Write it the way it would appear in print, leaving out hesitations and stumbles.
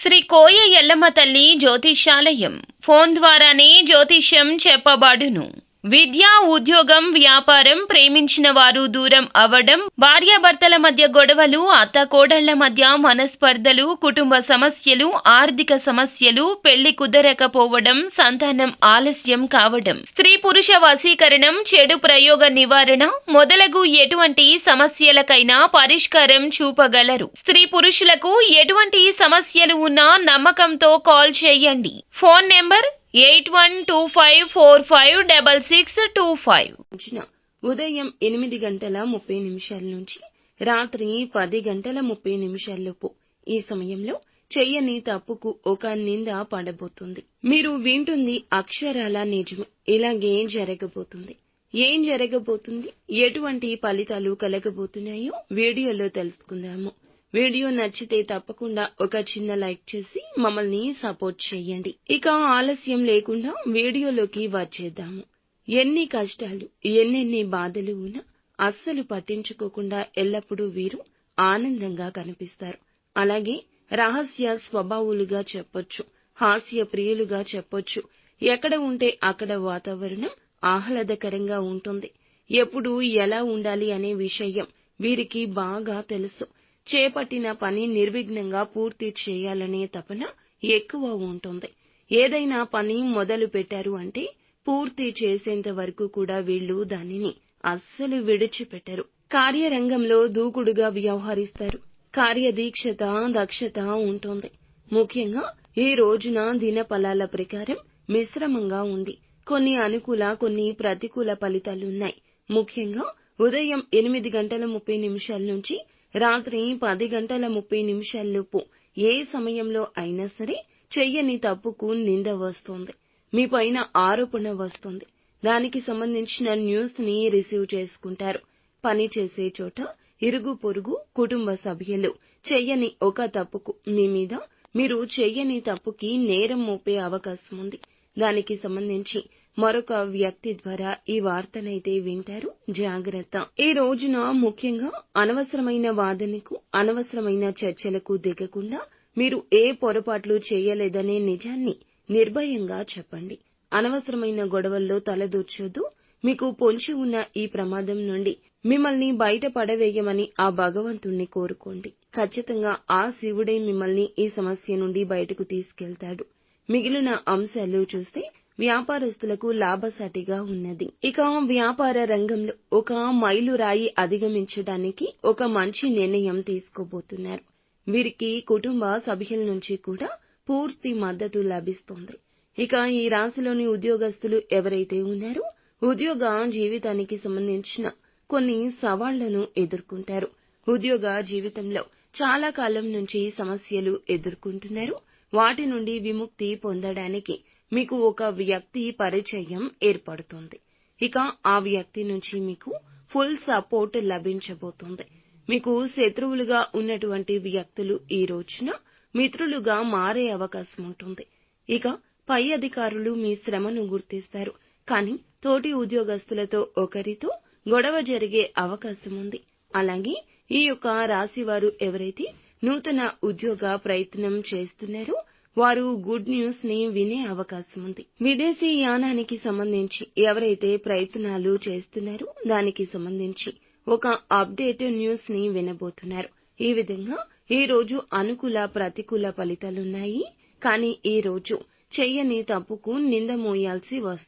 శ్రీ కోయ ఎల్లమ్మ తల్లి జ్యోతిష్యాలయం ఫోన్ ద్వారానే జ్యోతిష్యం చెప్పబడును. విద్య, ఉద్యోగం, వ్యాపారం, ప్రేమించిన వారు దూరం అవ్వడం, భార్యాభర్తల మధ్య గొడవలు, అత్తకోడళ్ల మధ్య మనస్పర్ధలు, కుటుంబ సమస్యలు, ఆర్థిక సమస్యలు, పెళ్లి కుదరకపోవడం, సంతానం ఆలస్యం కావడం, స్త్రీ పురుష వశీకరణం, చెడు ప్రయోగ నివారణ మొదలగు ఎటువంటి సమస్యలకైనా పరిష్కారం చూపగలరు. స్త్రీ పురుషులకు ఎటువంటి సమస్యలు ఉన్నా నమ్మకంతో కాల్ చేయండి. Phone number 8125456625. ఉదయం 8:30 నుంచి రాత్రి 10:30 ఈ సమయంలో చెయ్యని తప్పుకు ఒక నింద పడబోతుంది. మీరు వింటుంది అక్షరాల నిజమే. ఇలాగే జరగబోతుంది. ఏం జరగబోతుంది, ఎటువంటి ఫలితాలు కలగబోతున్నాయో వీడియోలో తెలుసుకుందాము. వీడియో నచ్చితే తప్పకుండా ఒక చిన్న లైక్ చేసి మమ్మల్ని సపోర్ట్ చేయండి. ఇక ఆలస్యం లేకుండా వీడియోలోకి వచ్చేద్దాము. ఎన్ని కష్టాలు, ఎన్నెన్ని బాధలు ఉన్నా అస్సలు పట్టించుకోకుండా ఎల్లప్పుడూ వీరు ఆనందంగా కనిపిస్తారు. అలాగే రహస్య స్వభావులుగా చెప్పొచ్చు, హాస్య ప్రియులుగా చెప్పొచ్చు. ఎక్కడ ఉంటే అక్కడ వాతావరణం ఆహ్లాదకరంగా ఉంటుంది. ఎప్పుడు ఎలా ఉండాలి అనే విషయం వీరికి బాగా తెలుసు. చేపట్టిన పని నిర్విఘ్నంగా పూర్తి చేయాలనే తపన ఎక్కువ ఉంటుంది. ఏదైనా పని మొదలు పెట్టారు అంటే పూర్తి చేసేంత వరకు కూడా వీళ్ళు దానిని అస్సలు విడిచిపెట్టరు. కార్యరంగంలో దూకుడుగా వ్యవహరిస్తారు. కార్యదీక్షత, దక్షత ఉంటుంది. ముఖ్యంగా ఈ రోజున దినఫలాల ప్రకారం మిశ్రమంగా ఉంది. కొన్ని అనుకూల, కొన్ని ప్రతికూల ఫలితాలున్నాయి. ముఖ్యంగా ఉదయం 8:30 నుంచి రాత్రి 10:30 ఏ సమయంలో అయినా సరే చెయ్యని తప్పుకు నింద వస్తుంది. మీ పైన ఆరోపణ వస్తుంది. దానికి సంబంధించిన న్యూస్ ని రిసీవ్ చేసుకుంటారు. పని చేసే చోట ఇరుగు పొరుగు, కుటుంబ సభ్యులు చెయ్యని ఒక తప్పుకు మీ మీద మీరు చెయ్యని తప్పుకి నేరం మోపే అవకాశం ఉంది. దానికి సంబంధించి మరొక వ్యక్తి ద్వారా ఈ వార్తనైతే వింటారు. జాగ్రత్త. ఈ రోజున ముఖ్యంగా అనవసరమైన వాదనకు, అనవసరమైన చర్చలకు దిగకుండా మీరు ఏ పొరపాట్లు చేయలేదనే నిజాన్ని నిర్భయంగా చెప్పండి. అనవసరమైన గొడవల్లో తలదూర్చొద్దు. మీకు పొంచి ఉన్న ఈ ప్రమాదం నుండి మిమ్మల్ని బయట పడవేయమని ఆ భగవంతుణ్ణి కోరుకోండి. ఖచ్చితంగా ఆ శివుడే మిమ్మల్ని ఈ సమస్య నుండి బయటకు తీసుకెళ్తాడు. మిగిలిన అంశాలు చూస్తే వ్యాపారస్తులకు లాభసాటిగా ఉన్నది. ఇక వ్యాపార రంగంలో ఒక మైలురాయి అధిగమించడానికి ఒక మంచి నిర్ణయం తీసుకోబోతున్నారు. వీరికి కుటుంబ సభ్యుల నుంచి కూడా పూర్తి మద్దతు లభిస్తుంది. ఇక ఈ రాశిలోని ఉద్యోగస్తులు ఎవరైతే ఉన్నారో ఉద్యోగ జీవితానికి సంబంధించిన కొన్ని సవాళ్లను ఎదుర్కొంటారు. ఉద్యోగ జీవితంలో చాలా కాలం నుంచి సమస్యలు ఎదుర్కొంటున్నారు. వాటి నుండి విముక్తి పొందడానికి మీకు ఒక వ్యక్తి పరిచయం ఏర్పడుతుంది. ఇక ఆ వ్యక్తి నుంచి మీకు ఫుల్ సపోర్ట్ లభించబోతుంది. మీకు శత్రువులుగా ఉన్నటువంటి వ్యక్తులు ఈ రోజున మిత్రులుగా మారే అవకాశం ఉంటుంది. ఇక పై అధికారులు మీ శ్రమను గుర్తిస్తారు. కానీ తోటి ఉద్యోగస్తులతో ఒకరితో గొడవ జరిగే అవకాశం ఉంది. అలాగే ఈ యొక్క రాశి వారు ఎవరైతే నూతన ఉద్యోగ ప్రయత్నం చేస్తున్నారో వారు గుడ్ న్యూస్ ని వినే అవకాశం ఉంది. విదేశీ యానానికి సంబంధించి ఎవరైతే ప్రయత్నాలు చేస్తున్నారో దానికి సంబంధించి ఒక అప్డేట్ న్యూస్ ని వినబోతున్నారు. ఈ విధంగా ఈ రోజు అనుకూల, ప్రతికూల ఫలితాలున్నాయి. కానీ ఈ రోజు చెయ్యని తప్పుకు నింద మోయాల్సి వస్తుంది.